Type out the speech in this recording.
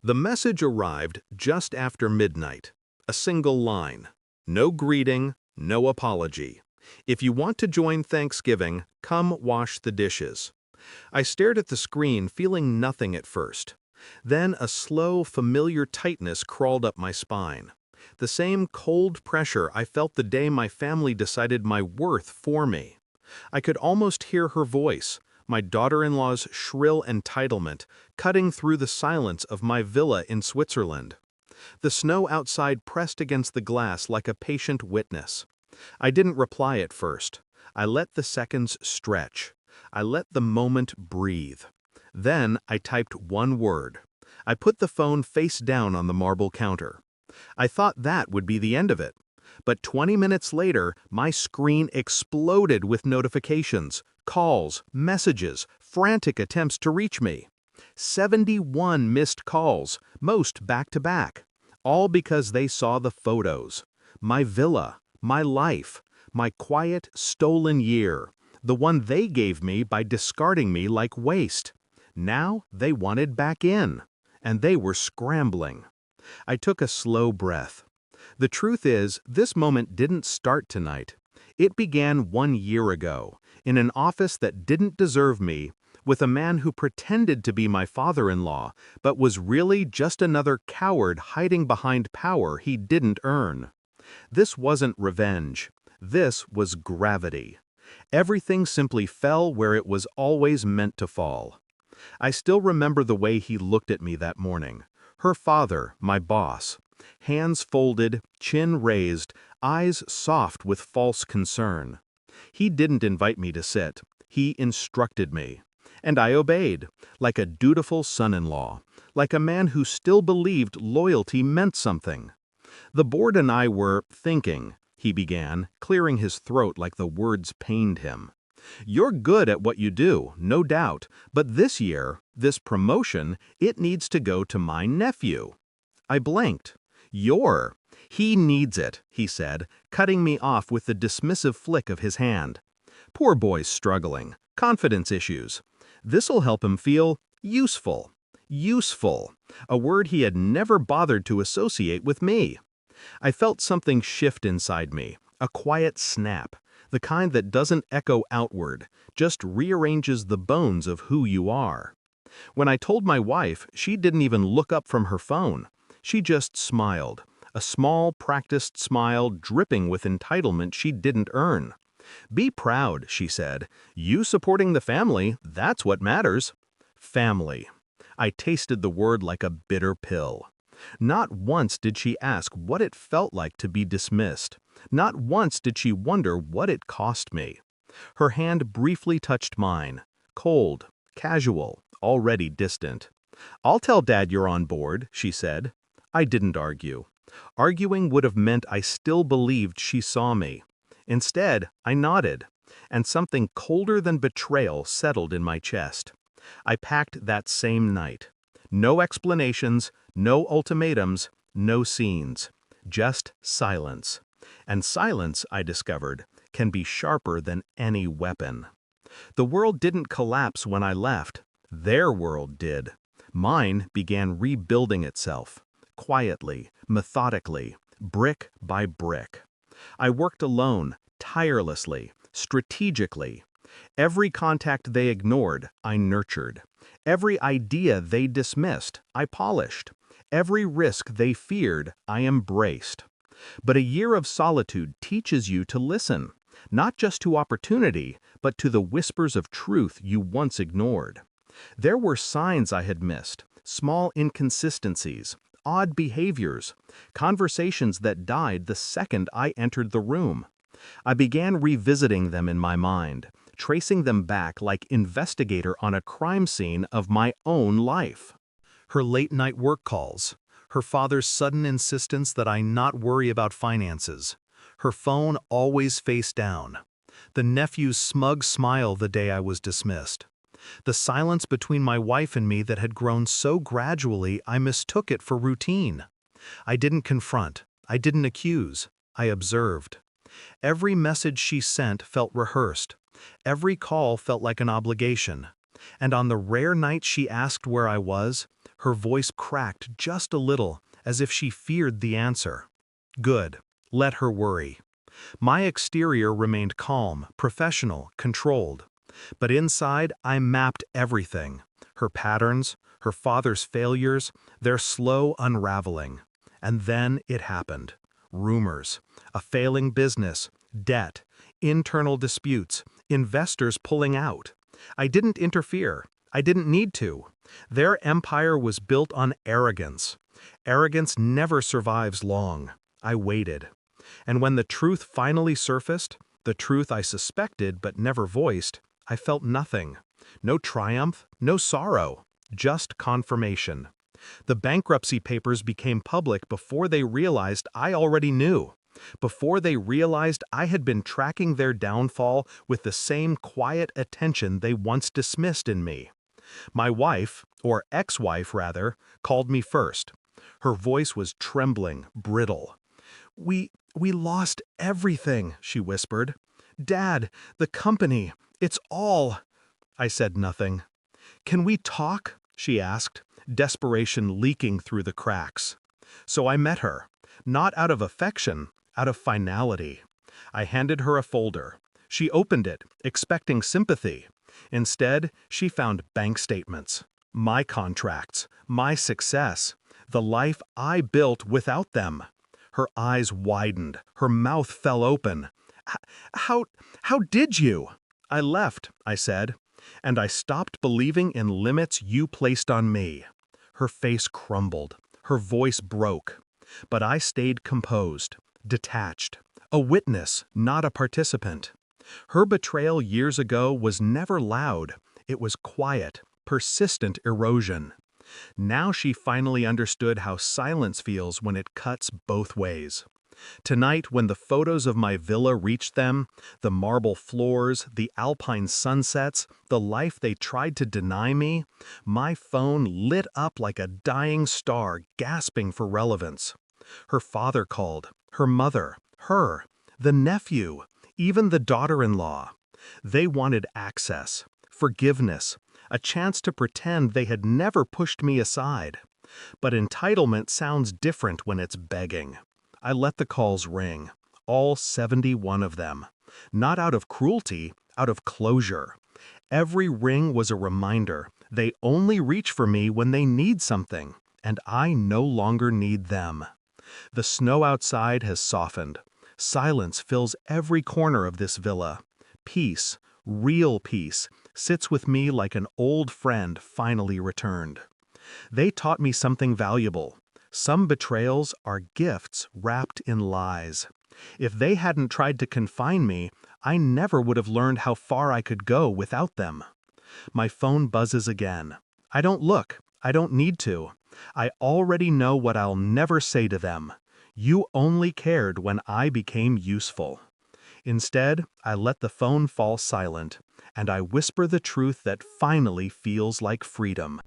The message arrived just after midnight. A single line. No greeting, no apology. If you want to join Thanksgiving, come wash the dishes. I stared at the screen, feeling nothing at first. Then a slow, familiar tightness crawled up my spine. The same cold pressure I felt the day my family decided my worth for me. I could almost hear her voice, my daughter-in-law's shrill entitlement, cutting through the silence of my villa in Switzerland. The snow outside pressed against the glass like a patient witness. I didn't reply at first. I let the seconds stretch. I let the moment breathe. Then I typed one word. I put the phone face down on the marble counter. I thought that would be the end of it. But 20 minutes later, my screen exploded with notifications, calls, messages, frantic attempts to reach me. 71 missed calls, most back-to-back, all because they saw the photos. My villa, my life, my quiet, stolen year, the one they gave me by discarding me like waste. Now they wanted back in, and they were scrambling. I took a slow breath. The truth is, this moment didn't start tonight. It began 1 year ago, in an office that didn't deserve me, with a man who pretended to be my father-in-law, but was really just another coward hiding behind power he didn't earn. This wasn't revenge. This was gravity. Everything simply fell where it was always meant to fall. I still remember the way he looked at me that morning. Her father, my boss. Hands folded, chin raised, eyes soft with false concern. He didn't invite me to sit. He instructed me. And I obeyed, like a dutiful son-in-law, like a man who still believed loyalty meant something. The board and I were thinking, he began, clearing his throat like the words pained him. You're good at what you do, no doubt, but this year, this promotion, it needs to go to my nephew. I blinked. He needs it, he said, cutting me off with the dismissive flick of his hand. Poor boy's struggling, confidence issues. This'll help him feel useful. Useful, a word he had never bothered to associate with me. I felt something shift inside me, a quiet snap, the kind that doesn't echo outward, just rearranges the bones of who you are. When I told my wife, she didn't even look up from her phone. She just smiled, a small, practiced smile dripping with entitlement she didn't earn. Be proud, she said. You supporting the family, that's what matters. Family. I tasted the word like a bitter pill. Not once did she ask what it felt like to be dismissed. Not once did she wonder what it cost me. Her hand briefly touched mine, cold, casual, already distant. I'll tell Dad you're on board, she said. I didn't argue. Arguing would have meant I still believed she saw me. Instead, I nodded, and something colder than betrayal settled in my chest. I packed that same night. No explanations, no ultimatums, no scenes. Just silence. And silence, I discovered, can be sharper than any weapon. The world didn't collapse when I left. Their world did. Mine began rebuilding itself. Quietly, methodically, brick by brick. I worked alone, tirelessly, strategically. Every contact they ignored, I nurtured. Every idea they dismissed, I polished. Every risk they feared, I embraced. But a year of solitude teaches you to listen, not just to opportunity, but to the whispers of truth you once ignored. There were signs I had missed, small inconsistencies, odd behaviors, conversations that died the second I entered the room. I began revisiting them in my mind, tracing them back like investigator on a crime scene of my own life. Her late-night work calls, her father's sudden insistence that I not worry about finances, her phone always face down, the nephew's smug smile the day I was dismissed. The silence between my wife and me that had grown so gradually I mistook it for routine. I didn't confront, I didn't accuse, I observed. Every message she sent felt rehearsed. Every call felt like an obligation. And on the rare night she asked where I was, her voice cracked just a little, as if she feared the answer. Good. Let her worry. My exterior remained calm, professional, controlled. But inside, I mapped everything. Her patterns, her father's failures, their slow unraveling. And then it happened. Rumors, a failing business, debt, internal disputes, investors pulling out. I didn't interfere. I didn't need to. Their empire was built on arrogance. Arrogance never survives long. I waited. And when the truth finally surfaced, the truth I suspected but never voiced, I felt nothing. No triumph, no sorrow, just confirmation. The bankruptcy papers became public before they realized I already knew. Before they realized I had been tracking their downfall with the same quiet attention they once dismissed in me. My wife, or ex-wife rather, called me first. Her voice was trembling, brittle. We lost everything," she whispered. "Dad, the company, it's all." I said nothing. "Can we talk?" she asked, desperation leaking through the cracks. So I met her, not out of affection, out of finality. I handed her a folder. She opened it, expecting sympathy. Instead, she found bank statements, my contracts, my success, the life I built without them. Her eyes widened, her mouth fell open. How did you?" "I left," I said, "and I stopped believing in limits you placed on me." Her face crumbled, her voice broke. But I stayed composed, detached, a witness, not a participant. Her betrayal years ago was never loud. It was quiet, persistent erosion. Now she finally understood how silence feels when it cuts both ways. Tonight, when the photos of my villa reached them, the marble floors, the alpine sunsets, the life they tried to deny me, my phone lit up like a dying star gasping for relevance. Her father called, her mother, her, the nephew, even the daughter-in-law. They wanted access, forgiveness, a chance to pretend they had never pushed me aside. But entitlement sounds different when it's begging. I let the calls ring, all 71 of them. Not out of cruelty, out of closure. Every ring was a reminder they only reach for me when they need something, and I no longer need them. The snow outside has softened. Silence fills every corner of this villa. Peace, real peace, sits with me like an old friend finally returned. They taught me something valuable. Some betrayals are gifts wrapped in lies. If they hadn't tried to confine me, I never would have learned how far I could go without them. My phone buzzes again. I don't look. I don't need to. I already know what I'll never say to them. You only cared when I became useful. Instead, I let the phone fall silent, and I whisper the truth that finally feels like freedom.